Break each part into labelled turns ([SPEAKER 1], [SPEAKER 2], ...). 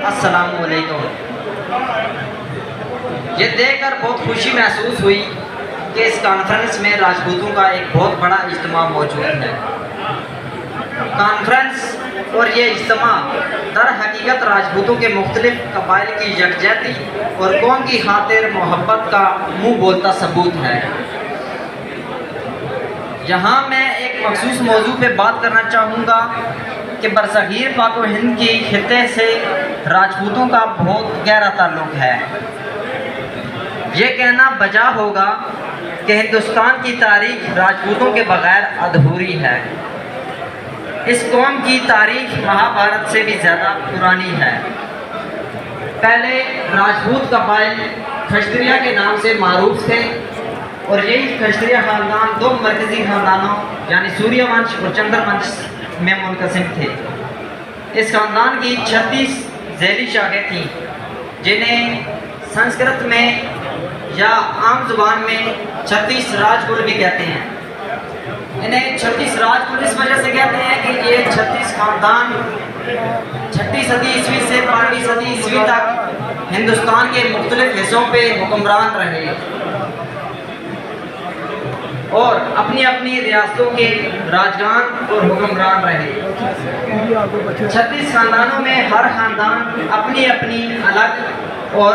[SPEAKER 1] अस्सलामुअलैकुम। ये देखकर बहुत खुशी महसूस हुई कि इस कॉन्फ्रेंस में राजपूतों का एक बहुत बड़ा इज्तिमा मौजूद है। कॉन्फ्रेंस और ये इज्तिमा दर हकीकत राजपूतों के मुख्तलिफ कबाइल की यकजहती और कौम की खातिर मोहब्बत का मुँह बोलता सबूत है। यहाँ मैं एक मखसूस मौजू पे बात करना चाहूँगा कि बरसगीर पाक व हिंद की खित्ते से राजपूतों का बहुत गहरा ताल्लुक़ है। ये कहना बजा होगा कि हिंदुस्तान की तारीख राजपूतों के बग़ैर अधूरी है। इस कौम की तारीख महाभारत से भी ज़्यादा पुरानी है। पहले राजपूत कबाइल खश्तरिया के नाम से मारूफ थे और यही खश्तरिया ख़ानदान दो मरकज़ी ख़ानदानों यानी सूर्यवंश और चंद्रवंश में मुनक़सिम थे। इस ख़ानदान की 36 ज़ैली शाखें थीं, जिन्हें संस्कृत में या आम ज़ुबान में 36 राजकुल भी कहते हैं। इन्हें 36 राजकुल इस वजह से कहते हैं कि ये 36 ख़ानदान 6ठी सदी ईस्वी से 12वीं सदी ईस्वी तक हिंदुस्तान के मुख्तलिफ हिस्सों पे हुक्मरान रहे और अपनी अपनी रियासतों के राजगान और हुक्मरान रहे। 36 ख़ानदानों में हर ख़ानदान अपनी अपनी अलग और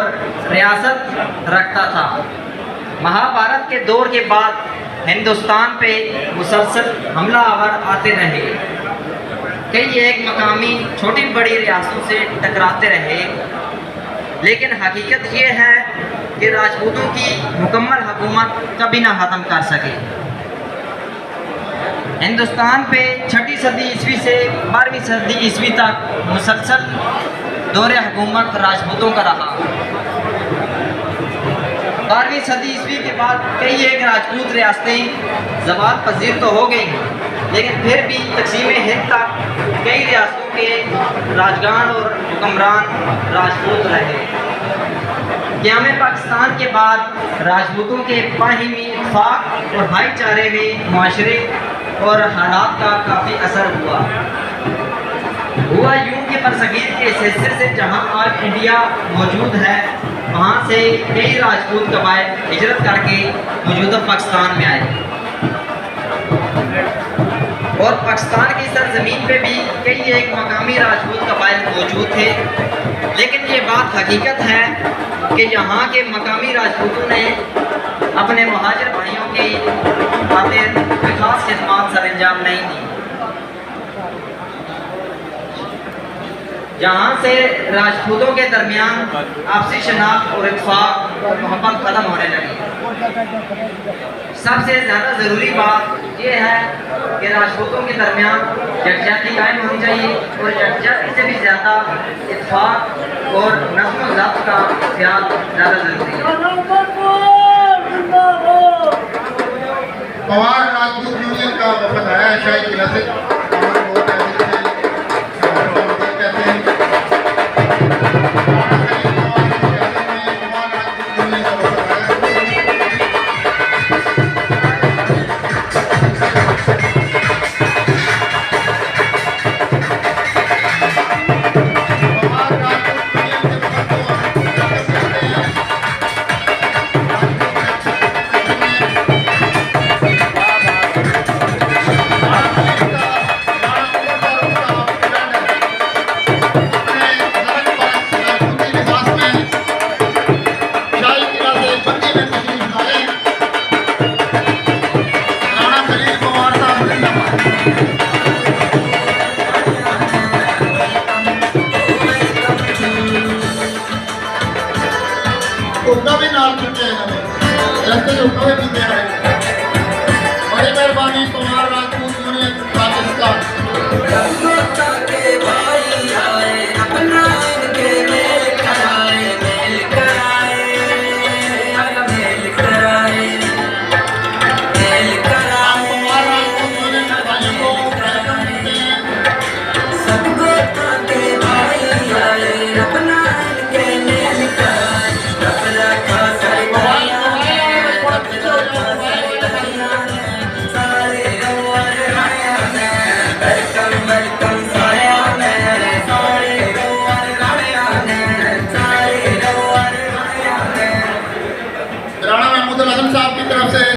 [SPEAKER 1] रियासत रखता था। महाभारत के दौर के बाद हिंदुस्तान पे मुसलसल हमला आवर आते रहे। कई एक मकामी छोटी बड़ी रियासतों से टकराते रहे, लेकिन हकीकत ये है कि राजपूतों की मुकम्मल हुकूमत कभी ना ख़त्म कर सके। हिंदुस्तान पे 6ठी सदी ईस्वी से 12वीं सदी ईस्वी तक मुसलसल दौरे हुकूमत राजपूतों का रहा। 12वीं सदी ईस्वी के बाद कई एक राजपूत रियासतें ज़वाल पजीर तो हो गई, लेकिन फिर भी तकसीम हिंद तक कई रियासतों के राजगान और हुक्मरान राजपूत रहे। क़याम पाकिस्तान के बाद राजपूतों के बाहिमी इत्तेफाक और भाईचारे में माशरे और हालात का काफ़ी असर हुआ यूँ कि बरसगीर के इस हिस्से से जहाँ आज इंडिया मौजूद है, वहाँ से कई राजपूत कबाइल हिजरत करके मौजूदा पाकिस्तान में आए और पाकिस्तान की सरजमीन पे भी कई एक मकामी राजपूत कबाइल मौजूद थे। लेकिन ये बात हकीकत है कि यहाँ के मकामी राजपूतों ने अपने महाजर भाइयों की खातिर कोई ख़ास खिदमत सर अंजाम नहीं दी। जहाँ से राजपूतों के दरमियान आपसी शनाख्त और इत्तेफाक और मोहब्बत ख़त्म होने लगी। सबसे ज़्यादा ज़रूरी बात यह है कि राजपूतों के दरमियान यकजहती कायम होनी चाहिए और यकजहती से भी ज़्यादा इत्तेफाक और नज़्म व ज़ब्त का ख्याल ज़्यादा ज़रूरी है।
[SPEAKER 2] पवार राजपूत यूनियन का वफद आया है शाही किला से। बड़ी मेहरबानी Kumar Rajput union Pakistan.
[SPEAKER 3] Welcome, welcome.
[SPEAKER 2] Rana Mahmood Hasan Sahab की तरफ से